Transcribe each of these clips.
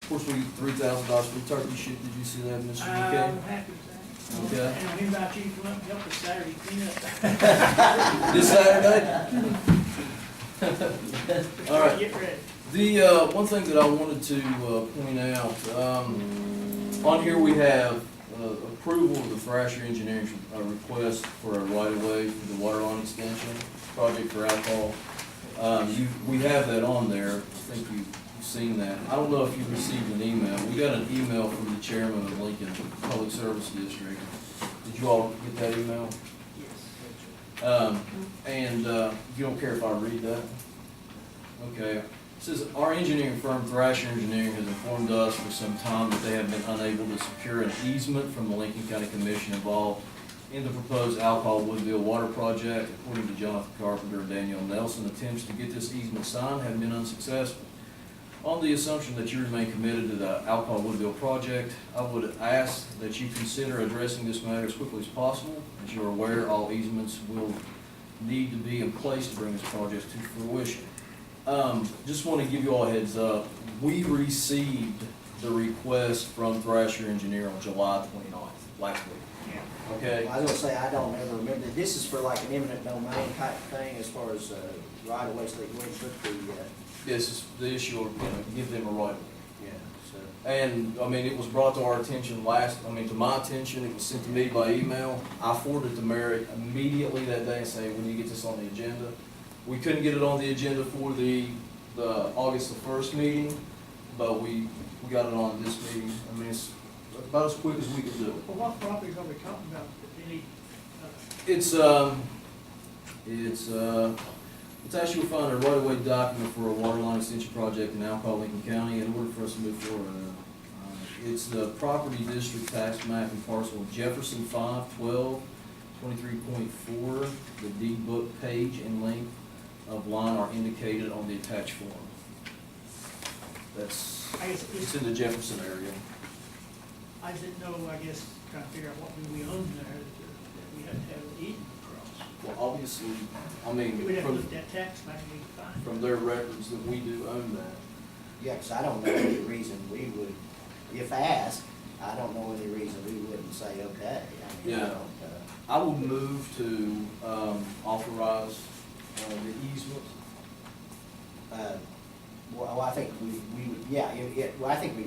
Of course, we $3,000 for the turkey shoot. Did you see that, Mr. I'm McKay? happy with that. Okay. And we invite you to come up and help us Saturday clean up. This Saturday? All right. Get ready. The one thing that I wanted to point out, on here we have approval of the Thrasher Engineering request for a right-of-way for the water line extension project for alcohol. We have that on there. I think you've seen that. I don't know if you received an email. We got an email from the chairman of Lincoln Public Service District. Did you all get that email? Yes. And you don't care if I read that? Okay. It says, our engineering firm, Thrasher Engineering, has informed us for some time that they have been unable to secure an easement from the Lincoln County Commission involved in the proposed Alcohol Woodville Water Project. According to Jonathan Carpenter and Danielle Nelson, attempts to get this easement signed have been unsuccessful. On the assumption that you remain committed to the Alcohol Woodville project, I would ask that you consider addressing this matter as quickly as possible. As you are aware, all easements will need to be in place to bring this project to fruition. Just want to give you all a heads up. We received the request from Thrasher Engineer on July 29th, last week. Yeah. Okay? I was gonna say, I don't ever remember, this is for like an eminent domain type thing as far as, right of ways, so they go ahead and put the, This is the issue of, give them a right of way. yeah, so. And, I mean, it was brought to our attention to my attention, it was sent to me by email. I forwarded it to Mary immediately that day and saying, we need to get this on the agenda. We couldn't get it on the agenda for the August the 1st meeting, but we got it on this meeting. I mean, it's about as quick as we could do it. Well, what properties are we talking about that they need? It's actually find a right-of-way document for a water line extension project in Alcohol, Lincoln County in order for us to move forward. It's the property district tax map and parcel Jefferson 512, 23.4. The deed book page and length of line are indicated on the attached form. It's in the Jefferson area. I didn't know, I guess, trying to figure out what do we own there, that we had to have an easement across. Well, obviously, I mean, We'd have to look from, at that tax map and we could find it. from their records that we do own that. Yeah, 'cause I don't know any reason we would, if asked, I don't know any reason we wouldn't say, okay. I mean, I Yeah. don't, I will move to authorize the easement. Well, I think we would, yeah, well, I think we,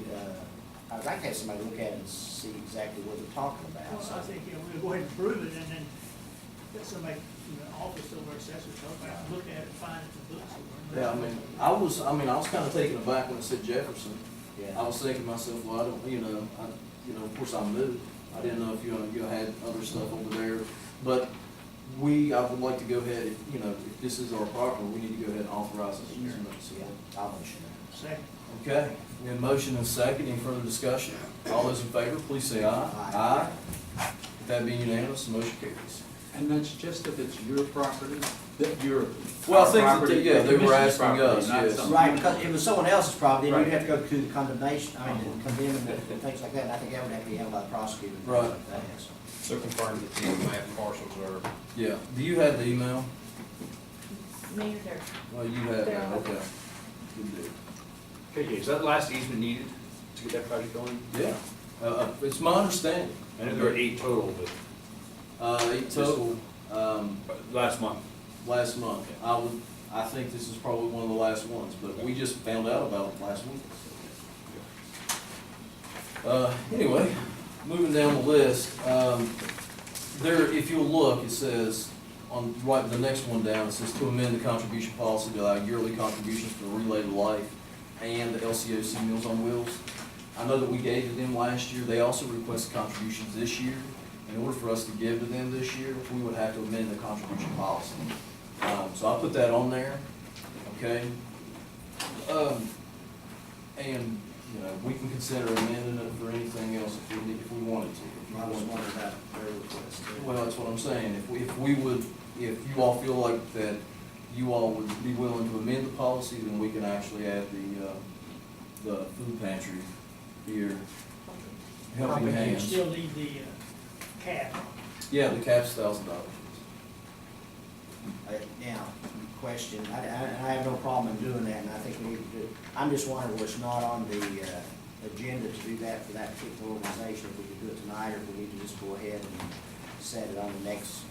I'd like to have somebody look at it and see exactly what they're talking about. Well, I think, we'll go ahead and prove it and then let somebody in the office over assessors help out, look at it, find it in the books somewhere. Yeah, I was kind of taken aback when it said Jefferson. I Yeah, was thinking to myself, well, I don't, of course I moved. I didn't know if you had other stuff over there. But I would like to go ahead, if this is our property, we need to go ahead and authorize this easement. So, yeah, I'll motion that. Second. okay, we have a motion and a second. Any further discussion? All those in favor, please say aye. Aye. With that being unanimous, the motion carries. And that's just if it's your property, that your. Well, I think that property, they were the commission's asking property, us, not yes. something- Right, because if it was someone else's property, then you'd Right. have to go through the condemnation, condemn and things like that, and I think that would have to be handled by the prosecutor. and things Right. like that, so. So confirm that the map parcels are, Yeah. Do you have the email? Me either. Well, you have that, okay. Good deal. okay, is that last easement needed to get that project going? Yeah, it's my understanding. I know there are 8 total, but 8 total, last month. last month. I think this is probably one of the last ones, but we just found out about it last week. Anyway, moving down the list, if you'll look, it says, right the next one down, it says to amend the contribution policy to allow yearly contributions for Relay to Life and the LCOC Meals on Wheels. I know that we gave to them last year. They also requested contributions this year. In order for us to give to them this year, we would have to amend the contribution policy. So I put that on there, okay? And, we can consider amending it for anything else if we wanted to. If I you was wanted wondering about their request. too. Well, that's what I'm saying. If you all feel like that you all would be willing to amend the policy, then we can actually add the food pantry here. Helping But you Hands. still need the cap. Yeah, the cap's $1,000. Now, question, I have no problem in doing that, and I think we need to do it. I'm just wondering where it's not on the agenda to do that for that particular organization, if we could do it tonight, or if we need to just go ahead and set it on the next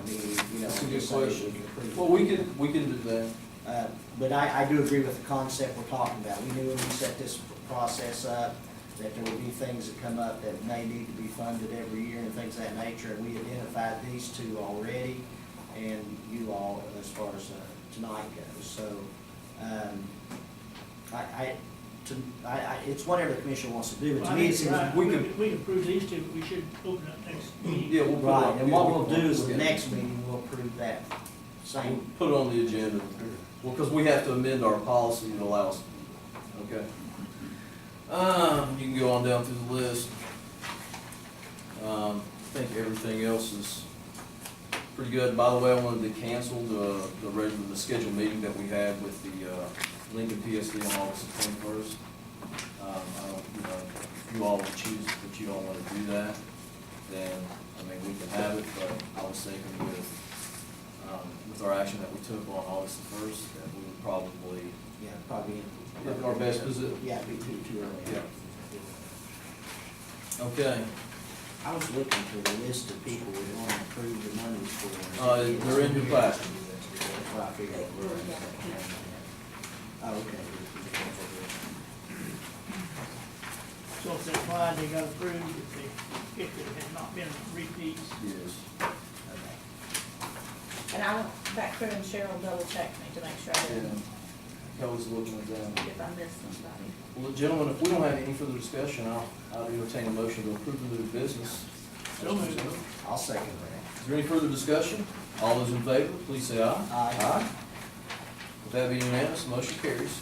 meeting, you know. That's a good just so that we question. can approve it. Well, we can do that. But I do agree with the concept we're talking about. We knew when we set this process up, that there would be things that come up that may need to be funded every year and things of that nature, and we identified these two already, and you all, as far as tonight goes. So, it's whatever the commission wants to do, but Well, to I me, it think seems. you're right. we We can- could, we can approve these two, but we should open up next meeting. Yeah, we'll put it Right, on- and what yeah, we'll do is the yeah. next meeting, we'll approve that We'll same. put it on the agenda. Well, because we have to amend our policy to allow us, okay. You can go on down through the list. I think everything else is pretty good. By the way, I wanted to cancel the scheduled meeting that we had with the Lincoln PSD on August 21st. I don't, if you all would choose that you don't want to do that, then, I mean, we can have it, but I was thinking with our action that we took on August 1st, that we would probably, Yeah, probably. our best position. Yeah, it'd be too early. Yeah. Okay, I was looking for the list of people we want to approve the monies for. they're in your packet. That's what I figured. Oh, okay. So if that's why they got approved, if there had not been repeats. Yes. Okay. And I went back through and Cheryl double checked me to make sure I Yeah. didn't, Kelly's looking at that. if I missed somebody. Well, gentlemen, if we don't have any further discussion, I'll entertain a motion to approve the new business. So moved. I'll second that. Is there any further discussion? All those in favor, please say aye. Aye. With that being unanimous, motion carries.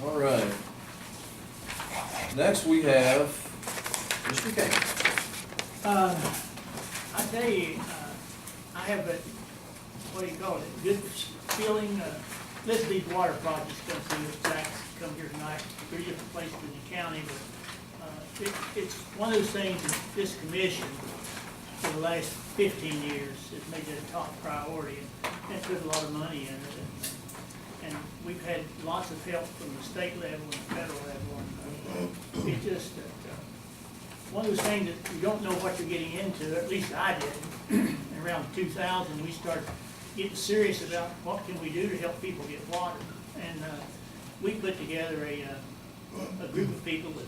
All right. Next, we have Mr. King. I tell you, I have a, what do you call it, good feeling, let's these water projects come through, Zach's come here tonight, three different places in the county, but, it's one of those things that this commission, for the last 15 years, has made it a top priority, and put a lot of money in it. And we've had lots of help from the state level and the federal level, and it's just that, one of those things that you don't know what you're getting into, at least I did. Around 2000, we started getting serious about what can we do to help people get water. And we put together a group of people with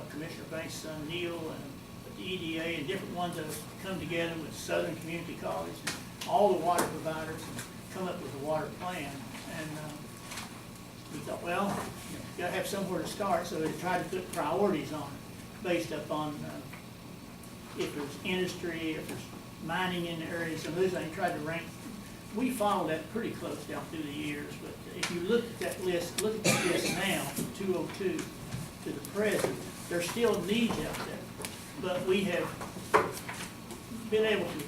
Commissioner Banks' son Neil and the EDA and different ones that have come together with Southern Community College, and all the water providers, and come up with a water plan. And we thought, well, you gotta have somewhere to start, so we tried to put priorities on it, based upon if there's industry, if there's mining in the area, some of those things, tried to rank. We followed that pretty close down through the years, but if you look at that list, look at the list now, from 202 to the present, there's still needs out there. But we have been able to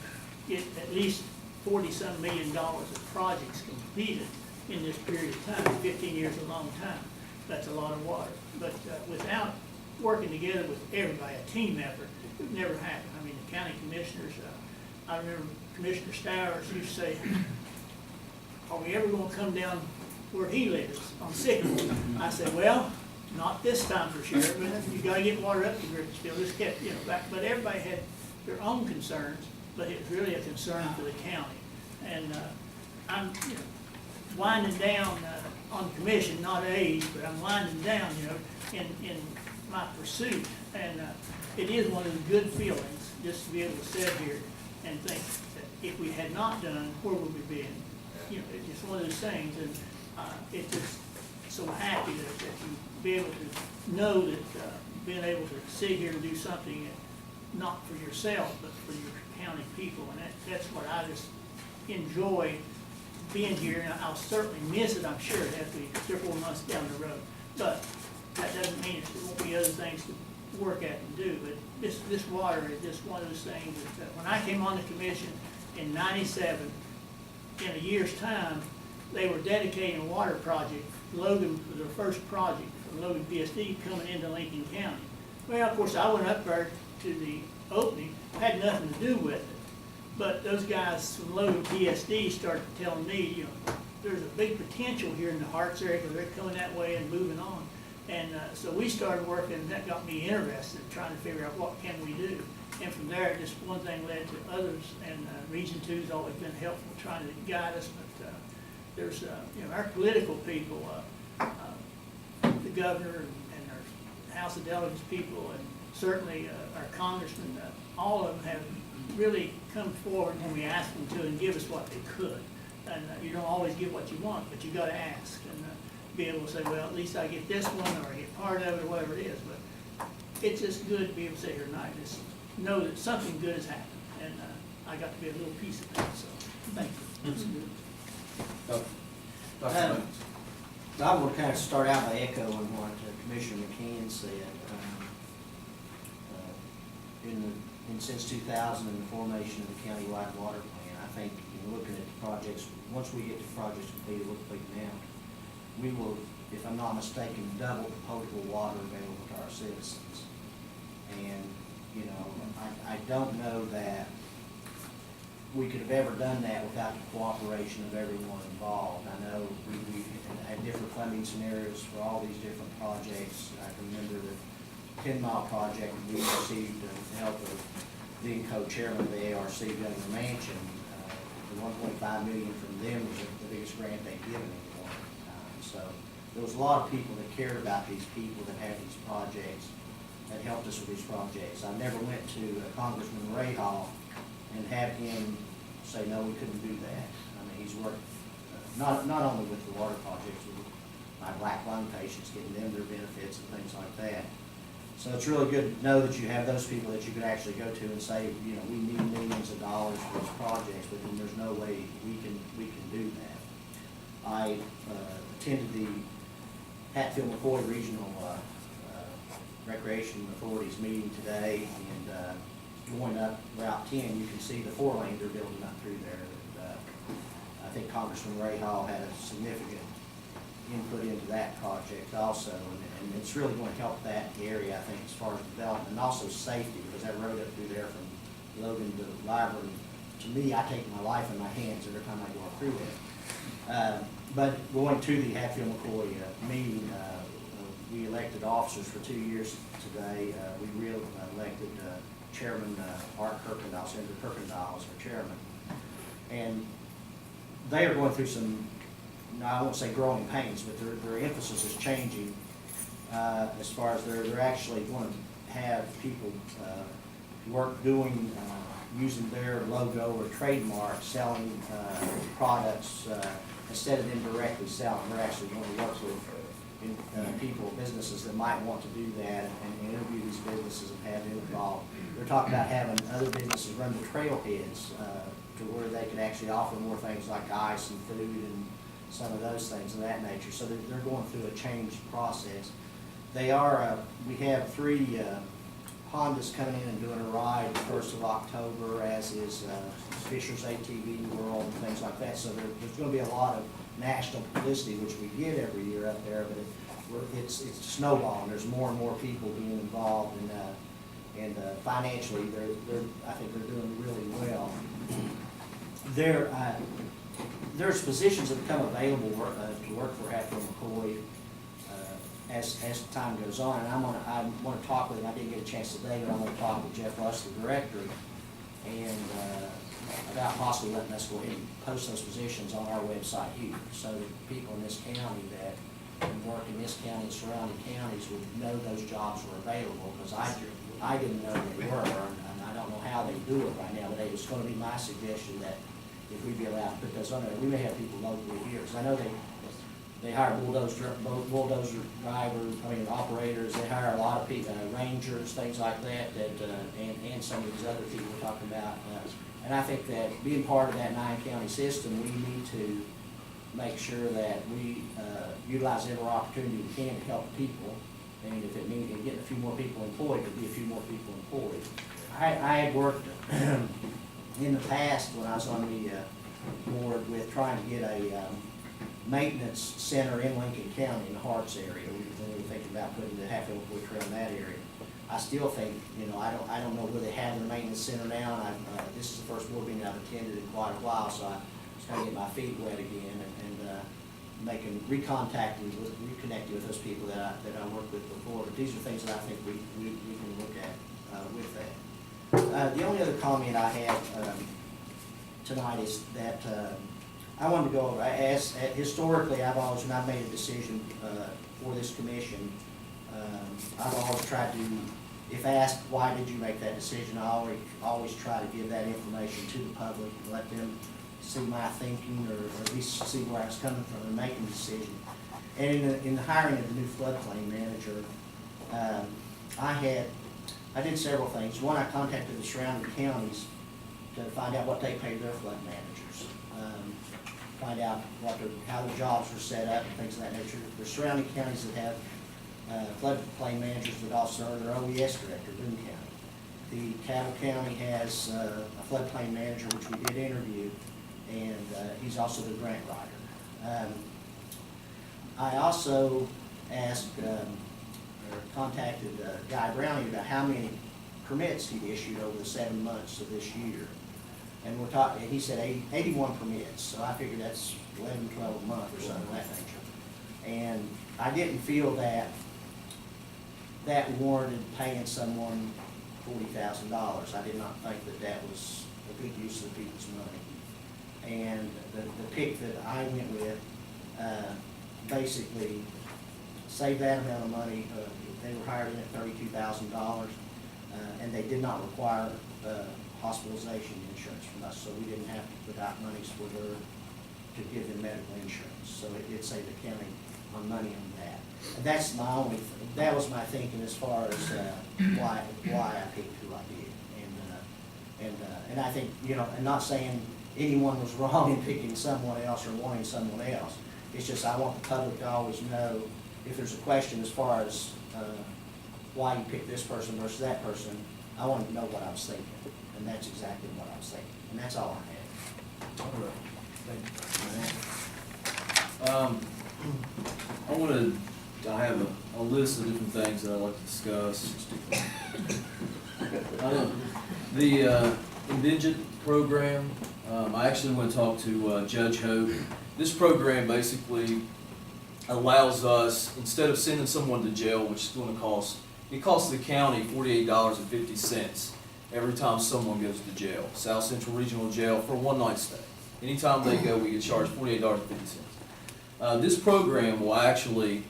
get at least $40-some million of projects completed in this period of time. 15 years is a long time. That's a lot of water. But without working together with everybody, a team effort, it would never happen. I mean, the county commissioners, I remember Commissioner Stowers used to say, are we ever gonna come down where he lives, on Sycamore? I said, well, not this time for sure, but you gotta get water up to Griffithsville, just kept, back, but everybody had their own concerns, but it was really a concern for the county. And, I'm, winding down, on the commission, not age, but I'm winding down, in my pursuit. And, it is one of the good feelings, just to be able to sit here and think that if we had not done, where would we be? It's just one of those things, and it's just so happy that you be able to know that being able to sit here and do something not for yourself, but for your county people, and that's what I just enjoy being here, and I'll certainly miss it, I'm sure, after 3 or 4 months down the road. But that doesn't mean there won't be other things to work at and do, but this water is just one of those things that when I came on the commission in '97, in a year's time, they were dedicating a water project. Logan was their first project from Logan PSD coming into Lincoln County. Well, of course, I went up there to the opening, had nothing to do with it. But those guys from Logan PSD started telling me, there's a big potential here in the Harts area, because they're coming that way and moving on. And, so we started working, and that got me interested in trying to figure out what can we do. And from there, just one thing led to others, and, Region Two's always been helpful, trying to guide us, but, there's, you know, our political people, the governor and our House of Delegates people, and certainly, our congressmen, all of them have really come forward when we ask them to and give us what they could. And you don't always get what you want, but you gotta ask and be able to say, well, at least I get this one, or I get part of it, or whatever it is. But it's just good to be able to sit here tonight, just know that something good has happened, and I got to be a little piece of that, so, thank you. It's good. Dr. Um, Banks. I want to kind of start out by echoing what Commissioner McCann said. Since 2000 and the formation of the countywide water plan, I think, looking at the projects, once we get the projects completed, we're completed now, we will, if I'm not mistaken, double the potable water available to our citizens. And, I don't know that we could have ever done that without the cooperation of everyone involved. I know we had different funding scenarios for all these different projects. I can remember the 10-mile project, we received the help of being co-chairman of the ARC, Governor Manchin. The $1.5 million from them was the biggest grant they've given anyone at the time. So there was a lot of people that cared about these people that had these projects, that helped us with these projects. I never went to Congressman Ray Hall and have him say, no, we couldn't do that. I mean, he's worked not only with the water projects, with my black lung patients, getting them their benefits and things like that. So it's really good to know that you have those people that you could actually go to and say, we need millions of dollars for these projects, but then there's no way we can do that. I attended the Hatfield-McCoy Regional Recreation Authority's meeting today, and going up Route 10, you can see the 4 lanes they're building up through there. And, I think Congressman Ray Hall had a significant input into that project also, and it's really going to help that area, I think, as far as development, and also safety, because that road up through there from Logan to Library, to me, I take my life in my hands every time I go up through there. But going to the Hatfield-McCoy meeting, we elected officers for 2 years today. We re-elected Chairman Art Kirkendall, Senator Kirkendall as our chairman. And they are going through some, I won't say growing pains, but their emphasis is changing as far as they're actually going to have people work doing, using their logo or trademark, selling products instead of them directly selling. They're actually going to work with people, businesses that might want to do that and interview these businesses and have them involved. They're talking about having other businesses run the trailheads to where they can actually offer more things like ice and food and some of those things of that nature. So they're going through a change process. They are, we have 3 Hondas coming in and doing a ride the 1st of October, as is Fisher's ATV World and things like that. So there's going to be a lot of national publicity, which we get every year up there, but it's snowballing. There's more and more people being involved, and financially, I think they're doing really well. There's positions that become available to work for Hatfield-McCoy as time goes on, and I want to talk with him. I didn't get a chance today, but I'm going to talk with Jeff Russ, the director, and about possibly letting us go ahead and post those positions on our website here, so that people in this county that work in this county and surrounding counties would know those jobs were available, because I didn't know they were, and I don't know how they do it right now, but it was going to be my suggestion that if we'd be allowed to put those on there, we may have people locally here, because I know they hire bulldozer drivers, operators, they hire a lot of people, rangers, things like that, and some of these other people we're talking about. And I think that being part of that 9-county system, we need to make sure that we utilize every opportunity we can to help people. And if it means getting a few more people employed, there'll be a few more people employed. I had worked in the past when I was on the board with trying to get a maintenance center in Lincoln County in the Harts area. We were thinking about putting the Hatfield-McCoy Trail in that area. I still think, I don't know where they have the maintenance center now, and this is the first board meeting I've attended in quite a while, so I was trying to get my feet wet again, and reconnecting with those people that I worked with before. But these are things that I think we can look at with that. The only other comment I have tonight is that I wanted to go over, historically, I've always, when I've made a decision for this commission, I've always tried to, if asked, why did you make that decision, I always try to give that information to the public and let them see my thinking, or at least see where I was coming from in making the decision. And in the hiring of the new floodplain manager, I did several things. One, I contacted the surrounding counties to find out what they paid their flood managers. Find out how the jobs were set up and things of that nature. The surrounding counties that have floodplain managers that also are their OES director, Boone County. The Cabell County has a floodplain manager, which we did interview, and he's also the grant writer. I also asked or contacted Guy Browning about how many permits he'd issued over the 7 months of this year. And we're talking, he said 81 permits, so I figured that's 11, 12 a month or something of that nature. And I didn't feel that warranted paying someone $40,000. I did not think that was a good use of the people's money. And the pick that I went with basically saved that amount of money. They were hired in at $32,000, and they did not require hospitalization insurance from us, so we didn't have to put out monies for to give them medical insurance. So it did save the county on money on that. And that's my only, that was my thinking as far as why I picked who I did. And I think, you know, and not saying anyone was wrong in picking someone else or wanting someone else. It's just I want the public to always know if there's a question as far as why you picked this person versus that person. I want to know what I was thinking, and that's exactly what I was thinking, and that's all I had. All right. Thank you. I have a list of different things that I'd like to discuss. The indigent program, I actually went to talk to Judge Hope. This program basically allows us, instead of sending someone to jail, which is going to cost, it costs the county $48.50 every time someone goes to jail, South Central Regional Jail, for a one-night stay. Anytime they go, we get charged $48.50. This program will actually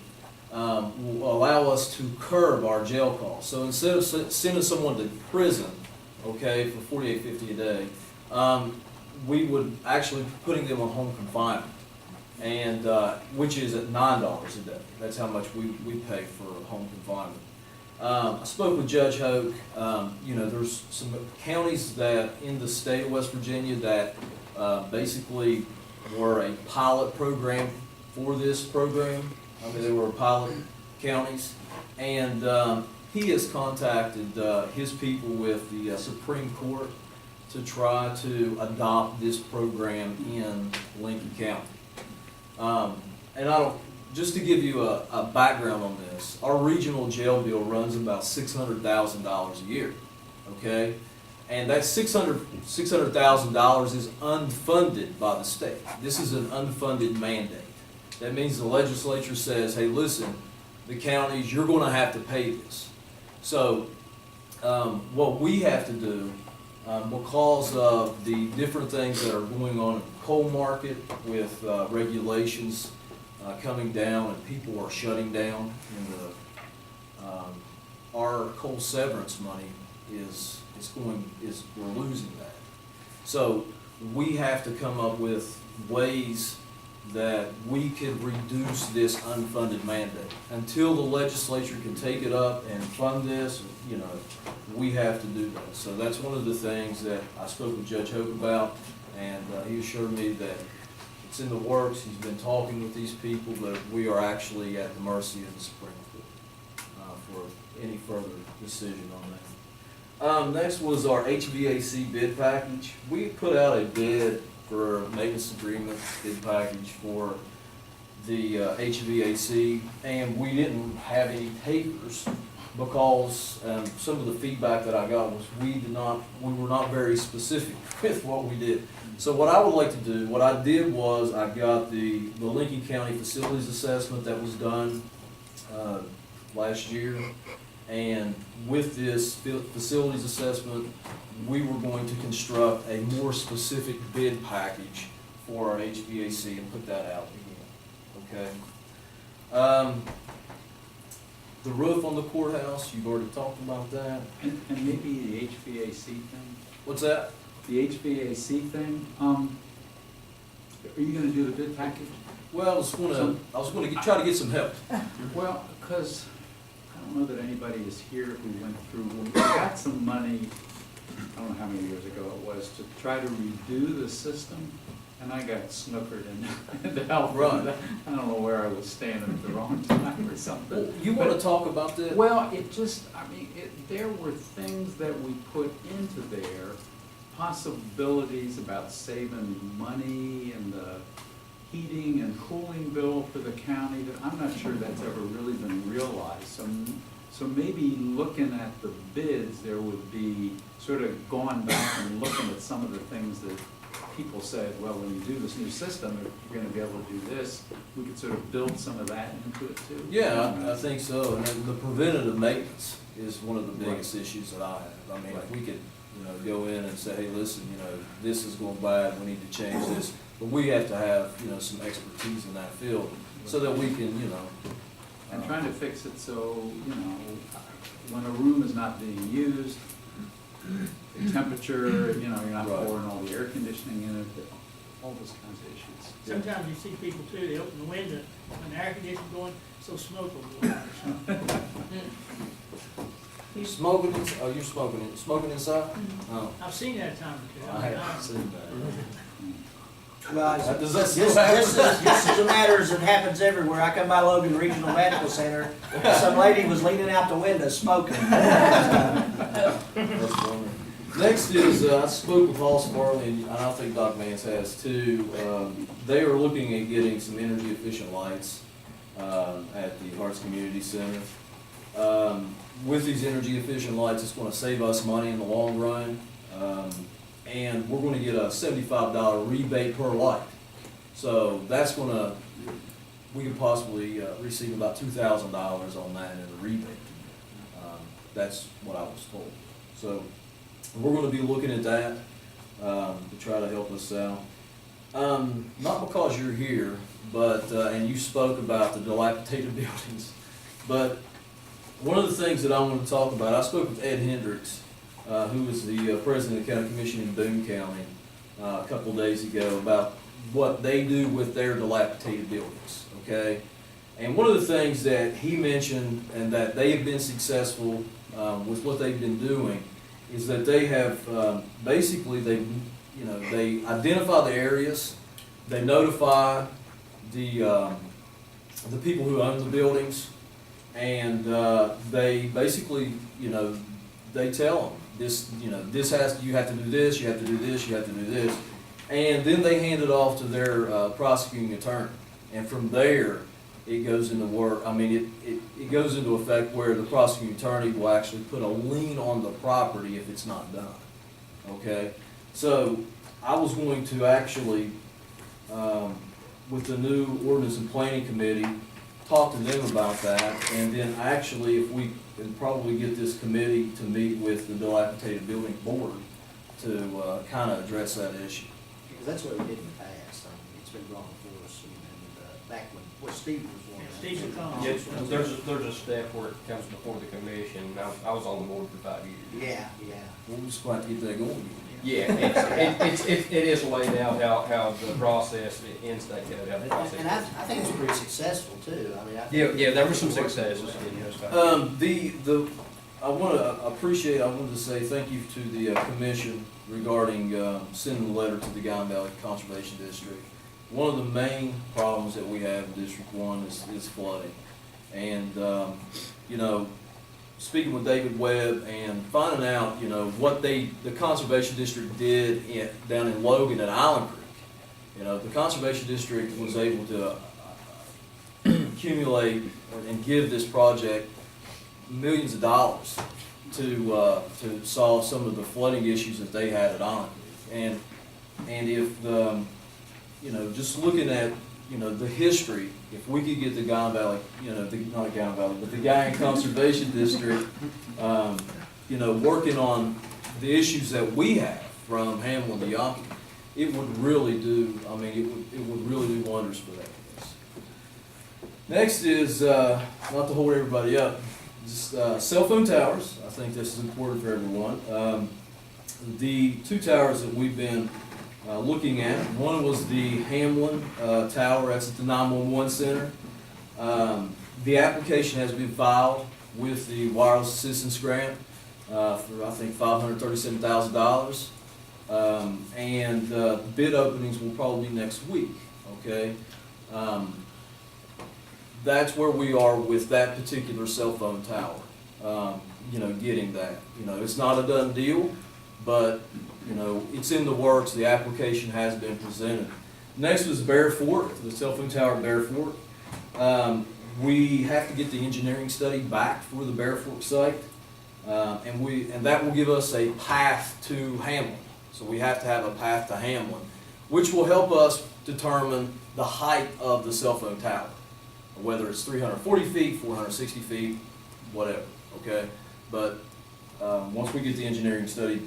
will allow us to curb our jail costs. So instead of sending someone to prison, okay, for $48.50 a day, we would actually be putting them on home confinement, and which is at $9 a day. That's how much we pay for home confinement. I spoke with Judge Hoke. You know, there's some counties that in the state of West Virginia that basically were a pilot program for this program. I mean, they were pilot counties, and he has contacted his people with the Supreme Court to try to adopt this program in Lincoln County. And just to give you a background on this, our regional jail bill runs about $600,000 a year, okay? And that $600,000 is unfunded by the state. This is an unfunded mandate. That means the legislature says, hey, listen, the counties, you're going to have to pay this. So what we have to do, because of the different things that are going on in the coal market with regulations coming down and people are shutting down, and our coal severance money we're losing that. So we have to come up with ways that we could reduce this unfunded mandate. Until the legislature can take it up and fund this, you know, we have to do that. So that's one of the things that I spoke with Judge Hope about, and he assured me that it's in the works. He's been talking with these people, but we are actually at the mercy of the Supreme Court for any further decision on that. Next was our HVAC bid package. We put out a bid for a maintenance agreement bid package for the HVAC, and we didn't have any takers because, some of the feedback that I got was we were not very specific with what we did. So what I would like to do, what I did was I got the Lincoln County Facilities Assessment that was done, last year. And with this facilities assessment, we were going to construct a more specific bid package for our HVAC and put that out again, okay? The roof on the courthouse, you've already talked about that. And maybe the HVAC thing, What's that? the HVAC thing, are you gonna do the bid package? Well, I was gonna try to get some help. Well, because I don't know that anybody is here who went through, we got some money, I don't know how many years ago it was, to try to redo the system, and I got snookered in the help. Right. I don't know where I was standing at the wrong time or something. Well, you wanna talk about that? Well, there were things that we put into there, possibilities about saving money and the heating and cooling bill for the county, that I'm not sure that's ever really been realized. So maybe looking at the bids, there would be sort of going back and looking at some of the things that people said, well, when you do this new system, if you're gonna be able to do this, we could sort of build some of that into it too. Yeah, I think so, and then the preventative maintenance is one of the biggest issues that I have. I mean, if we could, go in and say, hey, listen, this is going bad, we need to change this, but we have to have, some expertise in that field, so that we can, And trying to fix it so, when a room is not being used, the temperature, you're not Right. pouring all the air conditioning in it, all those kinds of issues. Sometimes you see people too, they open the window, when the air conditioner's going, so smoke will go out or something. Smoking, you're smoking inside? Oh, I've seen that a time or two. I haven't seen that. Well, Does that this still happen? this is a matter as it happens everywhere. I come by Logan Regional Medical Center, some lady was leaning out the window smoking. That's funny. Next is, I spoke with Hoss Farley, and I think Doc Vance has too. They are looking at getting some energy efficient lights, at the Hearts Community Center. With these energy efficient lights, it's gonna save us money in the long run. And we're gonna get a $75 rebate per light. So that's we could possibly, receive about $2,000 on that in a rebate. That's what I was told. So we're gonna be looking at that, to try to help us out. Not because you're here, but, and you spoke about the dilapidated buildings, but one of the things that I want to talk about, I spoke with Ed Hendricks, who is the president of the county commission in Boone County, a couple of days ago, about what they do with their dilapidated buildings, okay? And one of the things that he mentioned, and that they have been successful with what they've been doing, is that they have, basically, they identify the areas, they notify the people who own the buildings, and they basically, they tell them, you have to do this, you have to do this, you have to do this. And then they hand it off to their prosecuting attorney. And from there, it goes into work. I mean, it goes into effect where the prosecuting attorney will actually put a lien on the property if it's not done. Okay? So I was going to actually, with the new ordinance and planning committee, talk to them about that, and then actually, if we can probably get this committee to meet with the dilapidated building board to kind of address that issue. Because that's what we did in the past. I mean, it's been brought before us, and back when Steve was one. Steve was on. Yes, there's a step where it comes before the commission. I was on the board for 5 years. Yeah, yeah. We'll just have to get that going. Yeah, it is laid out how the process in state code, how the process. And I think it's pretty successful too. I mean, I think. Yeah, there were some successes in those 5 years. I want to say thank you to the commission regarding sending the letter to the Guyan Valley Conservation District. One of the main problems that we have in District 1 is flooding. And, speaking with David Webb and finding out, what the Conservation District did down in Logan at Island Creek. The Conservation District was able to accumulate and give this project millions of dollars to solve some of the flooding issues that they had at On. And if the, just looking at, the history, if we could get the Guyan Valley, not Guyan Valley, but the Guyan Conservation District, working on the issues that we have from Hamlin to Yawkey, it would really do, it would really do wonders for that place. Next is, not to hold everybody up, just cell phone towers. I think this is important for everyone. The two towers that we've been looking at, one was the Hamlin tower, that's at the 911 center. The application has been filed with the Wireless Assistance Grant for, I think, $537,000. And bid openings will probably be next week, okay? That's where we are with that particular cell phone tower, getting that. It's not a done deal, but, it's in the works, the application has been presented. Next was Bear Fort, the cell phone tower at Bear Fort. We have to get the engineering study back for the Bear Fort site, and that will give us a path to Hamlin. So we have to have a path to Hamlin, which will help us determine the height of the cell phone tower, whether it's 340 feet, 460 feet, whatever, okay? But once we get the engineering study,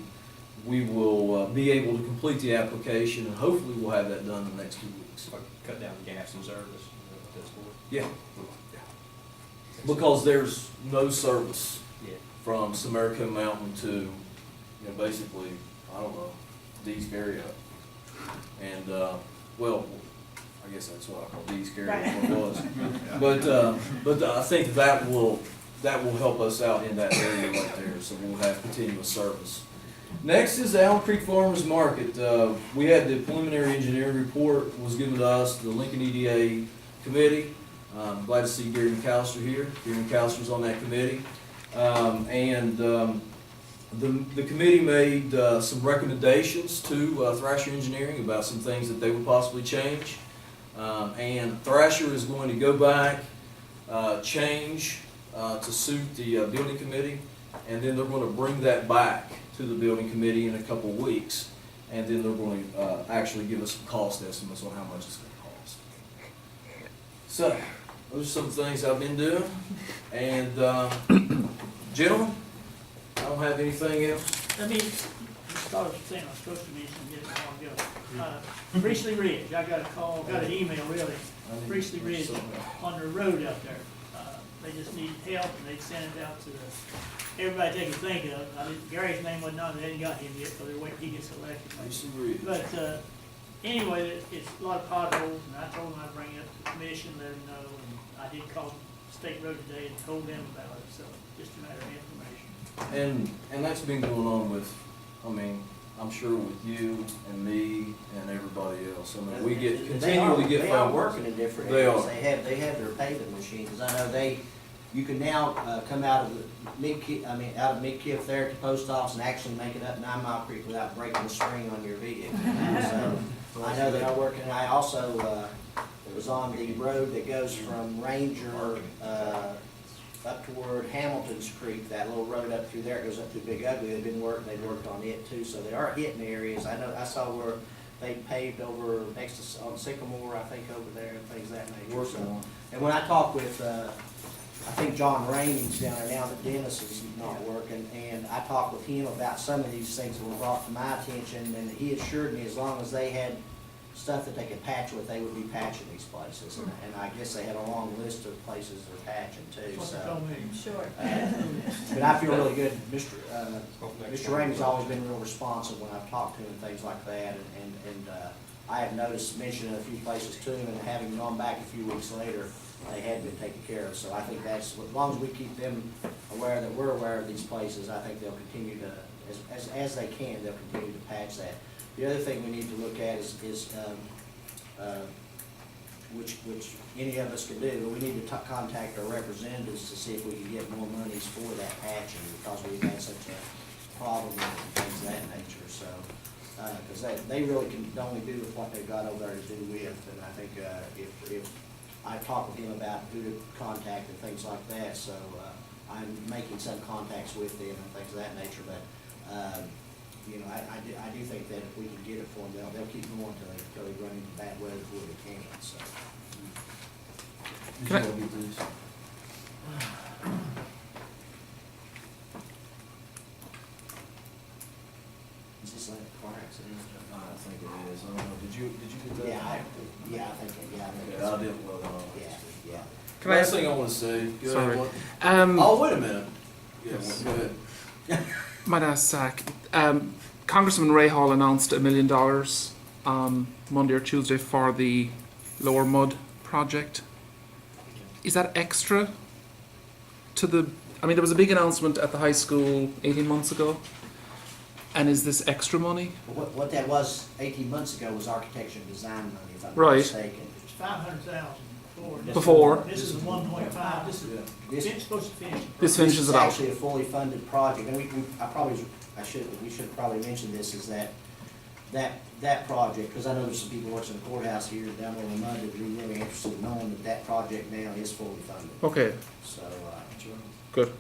we will be able to complete the application, and hopefully we'll have that done in the next 2 weeks. Cut down the gas and service. That's for. Yeah. Because there's no service Yeah. from Samarico Mountain to, basically, I don't know, Dee's area. And, well, I guess that's what I call Dee's area, what it was. But I think that will help us out in that area right there, so we'll have continuous service. Next is the Allen Creek Farmers Market. We had the preliminary engineering report was given to us, the Lincoln EDA committee. Glad to see Gary McAllister here. Gary McAllister's on that committee. The committee made some recommendations to Thrasher Engineering about some things that they would possibly change. And Thrasher is going to go back, change to suit the building committee, and then they're going to bring that back to the building committee in a couple of weeks, and then they're going to actually give us some cost estimates on how much it's going to cost. So, those are some things I've been doing, and gentlemen, I don't have anything else. Let me start with the thing I was supposed to mention a minute ago. Priestley Ridge, I got a call, got an email really, Priestley Ridge on the road out there. They just need help, and they sent it out to everybody they could think of. Gary's name wasn't on it, they hadn't got him yet, so they're waiting till he gets elected. But anyway, it's a lot of potholes, and I told them I'd bring it up to the commission, let them know, and I did call State Road today and told them about it, so just a matter of information. And that's been going on with, I'm sure with you and me and everybody else. We continually get They are phone calls. working in different They areas. are. They have their paving machines, 'cause I know you can now come out of out of Mid-Kif there at the post office and actually make it up 9 Mile Creek without breaking the spring on your vehicle. So I know they are working. I also was on the road that goes from Ranger up toward Hamilton's Creek, that little road up through there, it goes up to Big Ugly. They've worked on it too, so they are hitting areas. I saw where they paved over next to, on Sycamore, I think, over there, and things of that nature. Working on. And when I talked with, I think John Rainey's down there now, that Dennis is not working, and I talked with him about some of these things that were brought to my attention, and he assured me as long as they had stuff that they could patch with, they would be patching these places. And I guess they had a long list of places they're patching too, That's what they so. told me. Sure. But I feel really good. Mr. Ramey's always been real responsive when I've talked to him and things like that, and I have noticed, mentioning a few places to him, and having gone back a few weeks later, they had been taken care of. So I think that's, as long as we keep them aware that we're aware of these places, I think they'll continue to, as they can, they'll continue to patch that. The other thing we need to look at is which any of us could do, but we need to contact our representatives to see if we can get more monies for that patching, because we've had such a problem with it and things of that nature, so. Because they really can only do with what they've got over there to do with, and I think if I talked with him about who to contact and things like that, so I'm making some contacts with them and things of that nature, but, you know, I do think that if we can get it for them, they'll keep going until they run into bad weather before they can, so. Did Can I- you all get these? Is this like a car accident? I think it is, I don't know, did you get that? Yeah, I think, yeah. Yeah, I did well, Yeah, yeah. Can I Last ask- thing I wanna say, go Sorry. ahead, what? Oh, wait a minute. Yeah, Yes. go ahead. Might ask Zach. Congressman Ray Hall announced $1 million on Monday or Tuesday for the Lower Mud project. Is that extra to the? I mean, there was a big announcement at the high school 18 months ago. And is this extra money? What that was 18 months ago was architecture and design money, if I'm not Right. mistaken. It's 500,000 before. Before. This is 1.5, this is, Yeah. This- it's supposed to finish. This finishes it out. This is actually a fully funded project, and we should probably mention this, is that project, because I know there's some people working in the courthouse here down on the mud that would be really interested in knowing that project now is fully funded. Okay, So, good.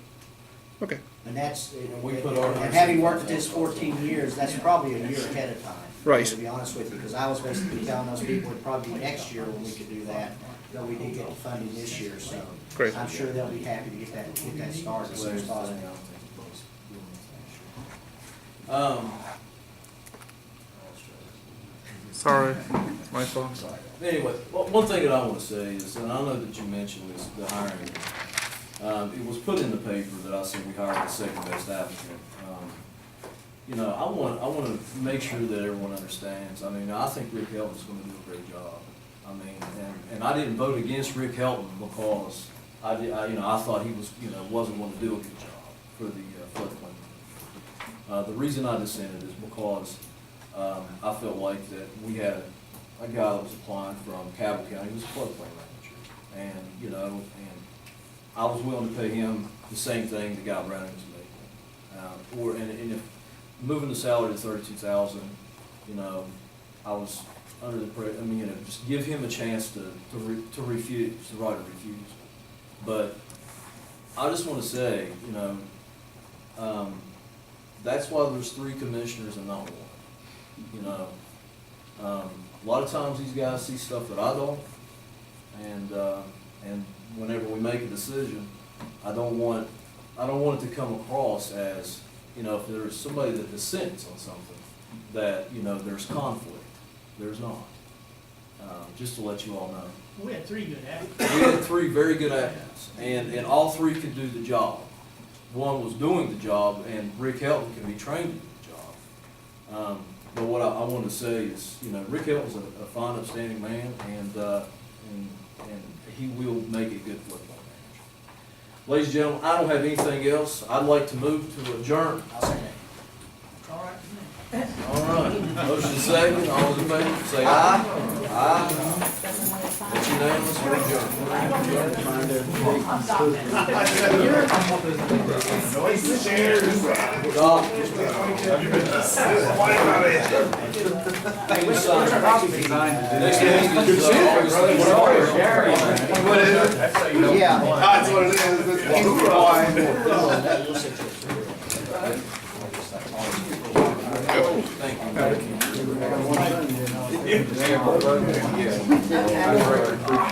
Okay. and that's, We put our- and having worked at this 14 years, that's probably a year ahead of time. Right. To be honest with you, because I was basically telling those people it'd probably be next year when we could do that, though we did get the funding this year, so. Great. I'm sure they'll be happy to get that started as soon as possible. Sorry, my fault. Anyway, one thing that I want to say is, and I know that you mentioned this, the hiring. It was put in the paper that I said we hired the second best applicant. You know, I want to make sure that everyone understands. I mean, I think Rick Helton's going to do a great job. I mean, and I didn't vote against Rick Helton because you know, I thought he was, you know, wasn't going to do a good job for the floodplain. The reason I dissented is because I felt like that we had a guy that was applying from Cabell County, he was a floodplain manager. And, you know, and I was willing to pay him the same thing the guy Browning's making. And if moving the salary to 32,000, you know, I was under the I mean, you know, just give him a chance to refuse, to write a refusal. But I just want to say, you know, that's why there's 3 commissioners and not 1. You know, a lot of times these guys see stuff that I don't, and whenever we make a decision, I don't want it to come across as, you know, if there's somebody that dissents on something, that, you know, there's conflict. There's not. Just to let you all know. We had 3 good applicants. We had 3 very good applicants, and all 3 could do the job. One was doing the job, and Rick Helton can be trained to do the job. But what I want to say is, you know, Rick Helton's a fine, upstanding man, and he will make a good football manager. Ladies and gentlemen, I don't have anything else. I'd like to move to adjourn. I'll say that. All right with me. All right, motion second, all those in favor, say aye. Aye. That's unanimous, we're adjourned. Doc, hey, we signed. Next meeting is, August 21st. Yeah. That's what it is. Thank you.